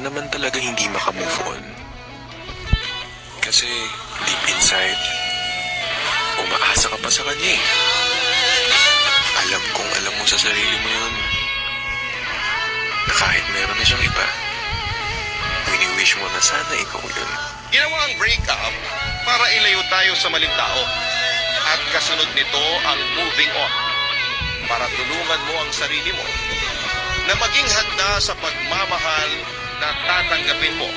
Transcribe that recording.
naman talaga hindi makamove on. Kasi deep inside, umaasa ka pa sa kanya eh. Alam kong alam mo sa sarili mo yun, na kahit meron na siyang iba, wini-wish mo na sana ikaw yun. Ginawa ang breakup para ilayo tayo sa maling tao. At kasunod nito ang moving on. Para tulungan mo ang sarili mo na maging handa sa pagmamahal na tatanggapin mo